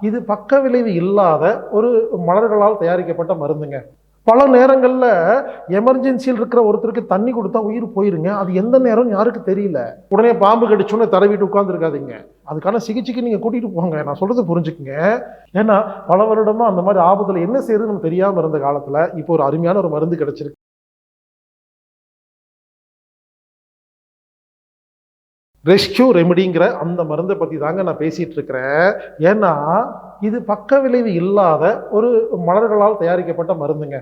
இது பக்க விளைவு இல்லாத ஒரு மலர்களால் தயாரிக்கப்பட்ட மருந்துங்க. பல நேரங்கள்ல எமர்ஜென்சியில் இருக்கிற ஒருத்தருக்கு தண்ணி கொடுத்தா உயிர் போயிருங்க. அது எந்த நேரம் யாருக்கு தெரியல. உடனே பாம்பு கடிச்சோன்னு தடவிட்டு உட்கார்ந்துருக்காதீங்க. அதுக்கான சிகிச்சைக்கு நீங்க கூட்டிட்டு போங்க. நான் சொல்றது புரிஞ்சுக்குங்க. ஏன்னா பல வருடமா அந்த மாதிரி ஆபத்துல என்ன செய்யறது நம்ம தெரியாம இருந்த காலத்துல இப்போ ஒரு அருமையான ஒரு மருந்து கிடைச்சிருக்கு. ரெஸ்கியூ ரெமிடிங்கிற அந்த மருந்தை பத்தி தாங்க நான் பேசிட்டு இருக்கிறேன். ஏன்னா இது பக்க விளைவு இல்லாத ஒரு மலர்களால் தயாரிக்கப்பட்ட மருந்துங்க.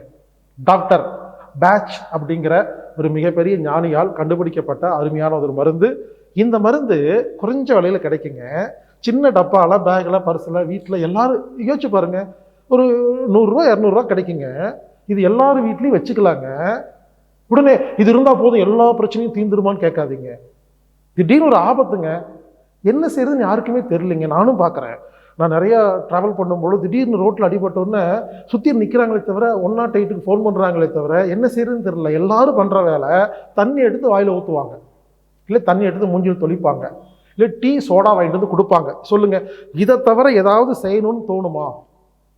டாக்டர் பேட்ச் அப்படிங்கிற ஒரு மிகப்பெரிய ஞானியால் கண்டுபிடிக்கப்பட்ட அருமையான ஒரு மருந்து. இந்த மருந்து குறைஞ்ச விலையில கிடைக்குங்க. சின்ன டப்பால, பேக்ல, பர்ஸ்ல, வீட்டில் எல்லாரும் யோசிச்சு பாருங்க. ஒரு 100 ரூபா 200 ரூபா கிடைக்குங்க. இது எல்லாரும் வீட்லயும் வச்சுக்கலாங்க. உடனே இது இருந்தா போதும் எல்லா பிரச்சனையும் தீர்ந்துருமான்னு கேட்காதீங்க. திடீர்னு ஒரு ஆபத்துங்க. என்ன செய்யறதுன்னு யாருக்குமே தெரியலைங்க. நானும் பார்க்குறேன். நான் நிறையா ட்ராவல் பண்ணும்போது திடீர்னு ரோட்டில் அடிபட்டோன்னே சுற்றி நிற்கிறாங்களே தவிர 108க்கு ஃபோன் பண்ணுறாங்களே தவிர என்ன செய்யறதுன்னு தெரியல. எல்லாரும் பண்ணுற வேலை தண்ணி எடுத்து வாயில் ஊற்றுவாங்க, இல்லை தண்ணி எடுத்து மூஞ்சில் தொளிப்பாங்க, இல்லை டீ சோடா வாங்கிட்டு வந்து கொடுப்பாங்க. சொல்லுங்கள், இதை தவிர ஏதாவது செய்யணும்னு தோணுமா?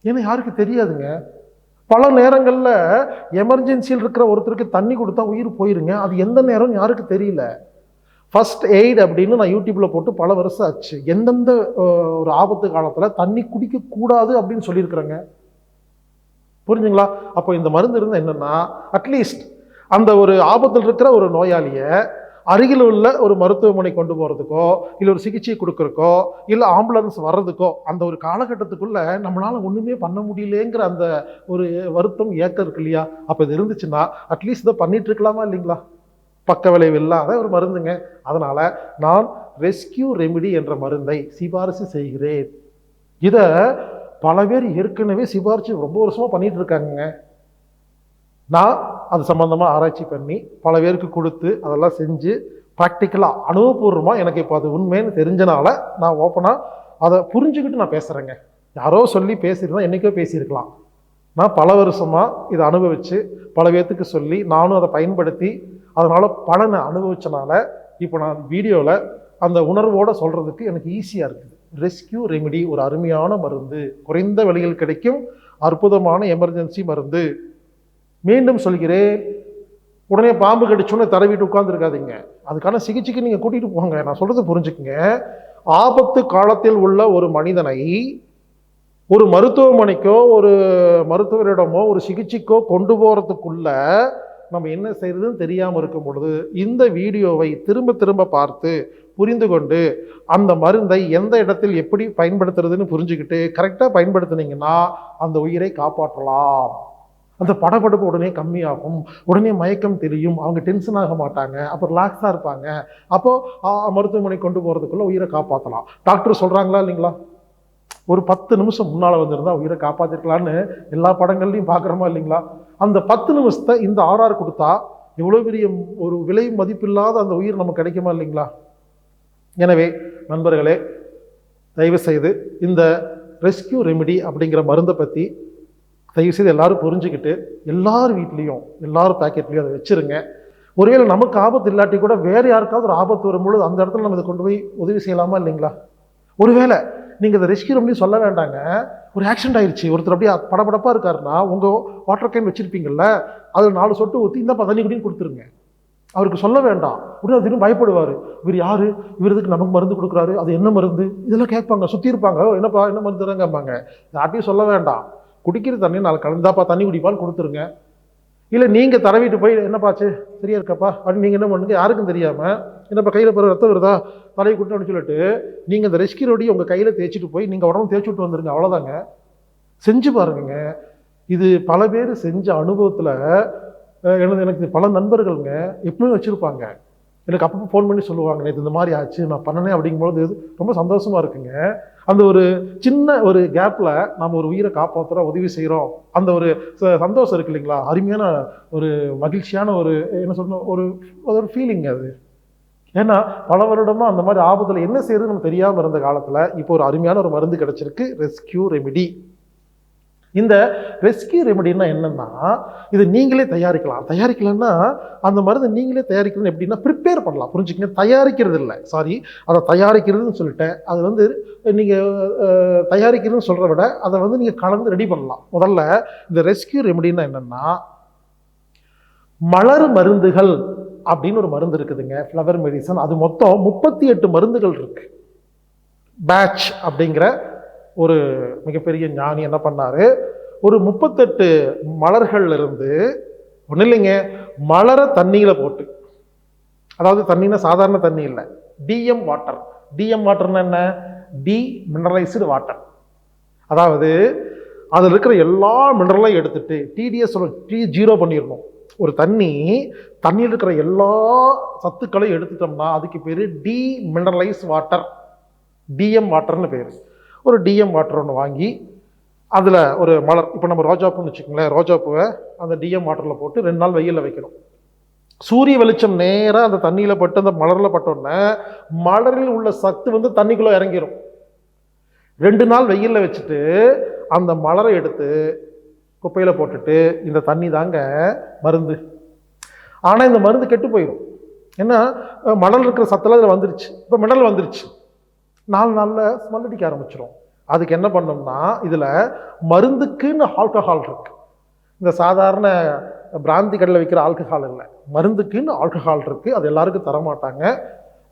ஏன்னா யாருக்கு தெரியாதுங்க. பல நேரங்களில் எமர்ஜென்சியில் இருக்கிற ஒருத்தருக்கு தண்ணி கொடுத்தா உயிர் போயிருங்க. அது எந்த நேரம் யாருக்கு தெரியல. ஃபர்ஸ்ட் எய்ட் அப்படின்னு நான் யூடியூப்பில் போட்டு பல வருஷம் ஆச்சு. எந்தெந்த ஒரு ஆபத்து காலத்தில் தண்ணி குடிக்கக்கூடாது அப்படின்னு சொல்லியிருக்கிறேங்க. புரிஞ்சுங்களா? அப்போ இந்த மருந்து இருந்தால் என்னென்னா, அட்லீஸ்ட் அந்த ஒரு ஆபத்தில் இருக்கிற ஒரு நோயாளியை அருகில் உள்ள ஒரு மருத்துவமனை கொண்டு போகிறதுக்கோ, இல்லை ஒரு சிகிச்சை கொடுக்குறக்கோ, இல்லை ஆம்புலன்ஸ் வர்றதுக்கோ, அந்த ஒரு காலகட்டத்துக்குள்ளே நம்மளால் ஒன்றுமே பண்ண முடியலேங்கிற அந்த ஒரு வருத்தம் ஏக்கம் இருக்கு இல்லையா? அப்போ இது இருந்துச்சுன்னா அட்லீஸ்ட் இதை பண்ணிட்டு இருக்கலாமா இல்லைங்களா? பக்க விளைவு இல்லாத ஒரு மருந்துங்க. அதனால நான் ரெஸ்கியூ ரெமிடி என்ற மருந்தை சிபாரிசு செய்கிறேன். இதை பல பேர் ஏற்கனவே சிபாரிசு ரொம்ப வருஷமா பண்ணிட்டு இருக்காங்க. நான் அது சம்பந்தமா ஆராய்ச்சி பண்ணி பல பேருக்கு கொடுத்து அதெல்லாம் செஞ்சு ப்ராக்டிக்கலா அனுபவபூர்வமாக எனக்கு இப்போ அது உண்மைன்னு தெரிஞ்சனால நான் ஓப்பனாக அதை புரிஞ்சுக்கிட்டு நான் பேசுகிறேங்க. யாரோ சொல்லி பேசியிருந்தா என்றைக்கோ பேசியிருக்கலாம். நான் பல வருஷமாக இதை அனுபவித்து பல பேர்த்துக்கு சொல்லி நானும் அதை பயன்படுத்தி அதனால் பலனை அனுபவிச்சனால இப்போ நான் வீடியோவில் அந்த உணர்வோடு சொல்கிறதுக்கு எனக்கு ஈஸியாக இருக்குது. ரெஸ்கியூ ரெமிடி ஒரு அருமையான மருந்து, குறைந்த விலையில் கிடைக்கும் அற்புதமான எமர்ஜென்சி மருந்து. மீண்டும் சொல்கிறேன், உடனே பாம்பு கடிச்சோன்னு தடவிட்டு உட்கார்ந்துருக்காதீங்க. அதுக்கான சிகிச்சைக்கு நீங்கள் கூட்டிகிட்டு போங்க. நான் சொல்கிறது புரிஞ்சுக்குங்க. ஆபத்து காலத்தில் உள்ள ஒரு மனிதனை ஒரு மருத்துவமனைக்கோ ஒரு மருத்துவரிடமோ ஒரு சிகிச்சைக்கோ கொண்டு போகிறதுக்குள்ள நம்ம என்ன செய்யறதுன்னு தெரியாமல் இருக்கும் பொழுது இந்த வீடியோவை திரும்ப திரும்ப பார்த்து புரிந்து கொண்டு அந்த மருந்தை எந்த இடத்தில் எப்படி பயன்படுத்துறதுன்னு புரிஞ்சுக்கிட்டு கரெக்டாக பயன்படுத்தினீங்கன்னா அந்த உயிரை காப்பாற்றலாம். அந்த படபடப்பு உடனே கம்மியாகும், உடனே மயக்கம் தெரியும், அவங்க டென்ஷன் ஆக மாட்டாங்க, அப்போ ரிலாக்ஸாக இருப்பாங்க. அப்போது மருத்துவமனை கொண்டு போகிறதுக்குள்ள உயிரை காப்பாற்றலாம். டாக்டர் சொல்கிறாங்களா இல்லைங்களா? ஒரு 10 நிமிஷம் முன்னால் வந்திருந்தா உயிரை காப்பாற்றிருக்கலான்னு எல்லா படங்கள்லையும் பார்க்குறோமா இல்லைங்களா? அந்த 10 நிமிஷத்தை இந்த ஆர்ஆர் கொடுத்தா எவ்வளோ பெரிய ஒரு விலை மதிப்பில்லாத அந்த உயிர் நமக்கு கிடைக்குமா இல்லைங்களா? எனவே நண்பர்களே, தயவுசெய்து இந்த ரெஸ்கியூ ரெமிடி அப்படிங்கிற மருந்தை பற்றி தயவுசெய்து எல்லாரும் புரிஞ்சுக்கிட்டு எல்லார் வீட்லேயும் எல்லாரும் பேக்கெட்லேயும் அதை வச்சுருங்க. ஒருவேளை நமக்கு ஆபத்து இல்லாட்டி கூட வேறு யாருக்காவது ஒரு ஆபத்து வரும்பொழுது அந்த இடத்துல நம்ம இதை கொண்டு போய் உதவி செய்யலாமா இல்லைங்களா? ஒருவேளை நீங்கள் இந்த ரெஸ்கியூ ரெமிடி சொல்ல வேண்டாங்க, ஒரு ஆக்சிடென்ட் ஆயிடுச்சு, ஒருத்தர் அப்படியே படபடப்பாக இருக்காருன்னா உங்கள் வாட்டர் கேன் வச்சுருப்பீங்கள்ல, அதில் 4 சொட்டு ஊற்றி இந்த தண்ணி குடின்னு கொடுத்துருங்க. அவருக்கு சொல்ல வேண்டாம். உடனே தினம் பயப்படுவார். இவர் யார், இவர் இதுக்கு நமக்கு மருந்து கொடுக்குறாரு, அது என்ன மருந்து, இதெல்லாம் கேட்பாங்க. சுற்றி இருப்பாங்க, என்னப்பா என்ன மருந்து தராங்கம்பாங்க. யார்ட்டையும் சொல்ல வேண்டாம். குடிக்கிற தண்ணி நாலு கலந்தாப்பா தண்ணி குடிப்பான்னு கொடுத்துருங்க. இல்லை நீங்கள் தடவிட்டு போய் என்னப்பாச்சு சரியா இருக்கப்பா அப்படின்னு நீங்கள் என்ன பண்ணுங்க, யாருக்கும் தெரியாமல் என்னப்பா கையில் பிற ரத்தம் வருதா தலையை குட்டு அப்படின்னு சொல்லிட்டு நீங்கள் இந்த ரெஸ்கியூ ரெமிடி உங்கள் கையில் தேய்ச்சிட்டு போய் நீங்கள் உடம்பு தேய்ச்சி விட்டு வந்துருங்க. அவ்வளோதாங்க. செஞ்சு பாருங்க. இது பல பேர் செஞ்ச அனுபவத்தில் எனக்கு பல நண்பர்களுங்க எப்பவுமே வச்சுருப்பாங்க. எனக்கு அப்பப்போ ஃபோன் பண்ணி சொல்லுவாங்க, நேற்று இந்த மாதிரி ஆச்சு நான் பண்ணனே அப்படிங்கும்போது ரொம்ப சந்தோஷமாக இருக்குங்க. அந்த ஒரு சின்ன ஒரு கேப்பில் நம்ம ஒரு உயிரை காப்பாற்றுறோம், உதவி செய்கிறோம், அந்த ஒரு சந்தோஷம் இருக்கு இல்லைங்களா? அருமையான ஒரு மகிழ்ச்சியான ஒரு என்ன சொல்லணும், ஒரு ஃபீலிங் அது. ஏன்னா பல வருடமாக அந்த மாதிரி ஆபத்தில் என்ன செய்யறது நம்ம தெரியாமல் இருந்த காலத்தில் இப்போ ஒரு அருமையான ஒரு மருந்து கிடச்சிருக்கு, ரெஸ்கியூ ரெமிடி. இந்த ரெஸ்கியூ ரெமெடினா என்னன்னா, இது நீங்களே தயாரிக்கலாம்னா அந்த மருந்து நீங்களே தயாரிக்கிறது எப்படின்னா ப்ரிப்பேர் பண்ணலாம். புரிஞ்சுக்கங்க, தயாரிக்கிறது இல்லை, சாரி, அதை தயாரிக்கிறதுன்னு சொல்லிட்டேன். அது வந்து நீங்கள் தயாரிக்கிறதுன்னு சொல்கிறத விட அதை வந்து நீங்கள் கலந்து ரெடி பண்ணலாம். முதல்ல இந்த ரெஸ்கியூ ரெமெடினா என்னன்னா, மலர் மருந்துகள் அப்படின்னு ஒரு மருந்து இருக்குதுங்க, ஃப்ளவர் மெடிசன். அது மொத்தம் 38 மருந்துகள் இருக்கு. பேட்ச் அப்படிங்கிற ஒரு மிகப்பெரிய ஞானி என்ன பண்ணாரு, ஒரு 38 மலர்கள் இருந்து ஒன்றும் இல்லைங்க, மலரை தண்ணியில போட்டு, அதாவது தண்ணினா சாதாரண தண்ணி இல்லை, டிஎம் வாட்டர். டிஎம் வாட்டர்னா என்ன? Demineralised water. அதாவது அதில் இருக்கிற எல்லா மினரலையும் எடுத்துட்டு டிடிஎஸ் ஜீரோ பண்ணிடணும். ஒரு தண்ணியில் இருக்கிற எல்லா சத்துக்களையும் எடுத்துட்டோம்னா அதுக்கு பேர் டி மினரலைஸ் வாட்டர், டிஎம் வாட்டர்னு பேர். ஒரு டிஎம் வாட்டர் ஒன்று வாங்கி அதில் ஒரு மலர், இப்போ நம்ம ரோஜாப்பூன்னு வச்சுக்கோங்களேன், ரோஜாப்பூவை அந்த டிஎம் வாட்டரில் போட்டு 2 நாள் வெயிலில் வைக்கணும். சூரிய வெளிச்சம் நேராக அந்த தண்ணியில் பட்டு அந்த மலரில் பட்டோன்னே மலரில் உள்ள சத்து வந்து தண்ணிக்குள்ளே இறங்கிடும். 2 நாள் வெயிலில் வச்சுட்டு அந்த மலரை எடுத்து குப்பையில் போட்டுட்டு, இந்த தண்ணி தாங்க மருந்து. ஆனால் இந்த மருந்து கெட்டு போயிடும். ஏன்னா மணல் இருக்கிற சத்தெல்லாம் இதில் வந்துருச்சு. இப்போ மினரல் வந்துருச்சு, 4 நாளில் ஸ்மெல் அடிக்க ஆரம்பிச்சிடும். அதுக்கு என்ன பண்ணோம்னா, இதில் மருந்துக்குன்னு ஆல்கஹால் இருக்கு. இந்த சாதாரண பிராந்தி கடையில் விற்கிற ஆல்கஹால் இல்லை, மருந்துக்குன்னு ஆல்கஹால் இருக்கு. அது எல்லாருக்கும் தரமாட்டாங்க,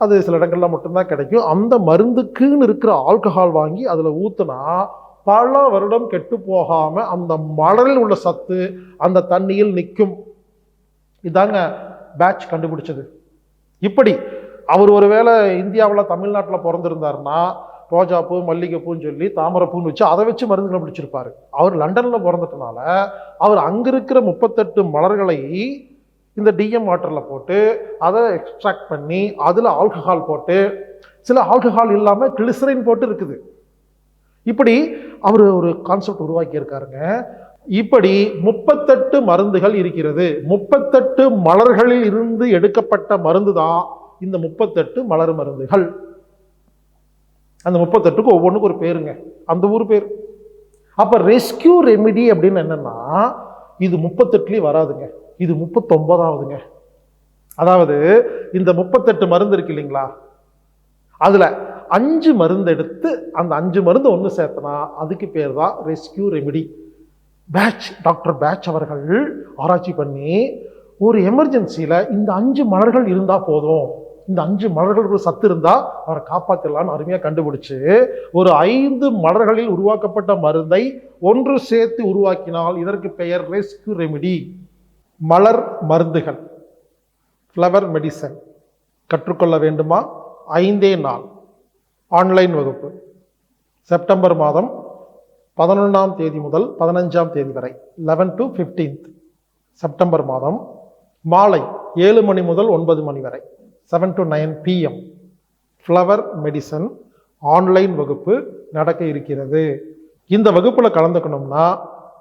அது சில இடங்கள்ல மட்டும்தான் கிடைக்கும். அந்த மருந்துக்குன்னு இருக்கிற ஆல்கஹால் வாங்கி அதில் ஊற்றுனா பல வருடம் கெட்டு போகாம அந்த மலரில் உள்ள சத்து அந்த தண்ணியில் நிற்கும். இதாங்க பேட்ச் கண்டுபிடிச்சது. இப்படி அவர் ஒருவேளை இந்தியாவில் தமிழ்நாட்டில் பிறந்திருந்தாருன்னா ரோஜாப்பூ மல்லிகைப்பூன்னு சொல்லி தாமரைப்பூன்னு வச்சு அதை வச்சு மருந்து கண்டுபிடிச்சிருப்பாரு. அவர் லண்டனில் பிறந்ததுனால அவர் அங்கே இருக்கிற 38 மலர்களை இந்த டிஎம் வாட்டரில் போட்டு அதை எக்ஸ்ட்ராக்ட் பண்ணி அதில் ஆல்கஹால் போட்டு, சில ஆல்கஹால் இல்லாமல் கிளிசரின் போட்டு இருக்குது. இப்படி அவர் ஒரு கான்செப்ட் உருவாக்கி இருக்காருங்க. இப்படி 38 மருந்துகள் இருக்கிறது. 38 மலர்களில் இருந்து எடுக்கப்பட்ட மருந்து தான் இந்த 38 மலர் மருந்துகள். அந்த 38க்கு ஒவ்வொன்றுக்கு ஒரு பேருங்க, அந்த ஊர் பேர். அப்ப ரெஸ்கியூ ரெமிடி அப்படின்னு என்னன்னா, இது 38லயும் வராதுங்க, இது 39ஆவதுங்க. அதாவது இந்த 38 மருந்து இருக்கு இல்லைங்களா, அதுல 5 மருந்து எடுத்து அந்த 5 மருந்து ஒன்று சேர்த்தனா அதுக்கு பேர் தான் ரெஸ்கியூ ரெமிடி. டாக்டர் பேட்ச் அவர்கள் ஆராய்ச்சி பண்ணி ஒரு எமர்ஜென்சியில் இந்த 5 மலர்கள் இருந்தால் போதும், இந்த 5 மலர்களுக்கு சத்து இருந்தால் அவரை காப்பாற்றலான்னு அருமையாக கண்டுபிடிச்சு ஒரு 5 மலர்களில் உருவாக்கப்பட்ட மருந்தை ஒன்று சேர்த்து உருவாக்கினால் இதற்கு பெயர் ரெஸ்கியூ ரெமிடி. மலர் மருந்துகள், ஃப்ளவர் மெடிசன் கற்றுக்கொள்ள வேண்டுமா? 5 நாள் ஆன்லைன் வகுப்பு, செப்டம்பர் மாதம் 11ஆம் தேதி முதல் 15ஆம் தேதி வரை, 11 to 15th செப்டம்பர் மாதம் மாலை 7 மணி முதல் 9 மணி வரை, 7 to 9 PM flower medicine online வகுப்பு நடக்க இருக்கிறது. இந்த வகுப்பில் கலந்துக்கணும்னா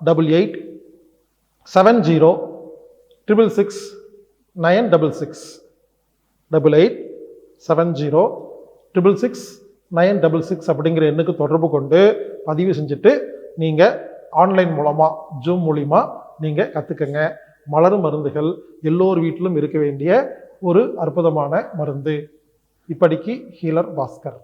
8870666966 8870666966 அப்படிங்கிற எண்ணுக்கு தொடர்பு கொண்டு பதிவு செஞ்சுட்டு நீங்கள் ஆன்லைன் மூலமாக ஜூம் மூலிமா நீங்கள் கற்றுக்கங்க. மலர் மருந்துகள் எல்லோர் வீட்டிலும் இருக்க வேண்டிய ஒரு அற்புதமான மருந்து. இப்படிக்கு ஹீலர் பாஸ்கர்.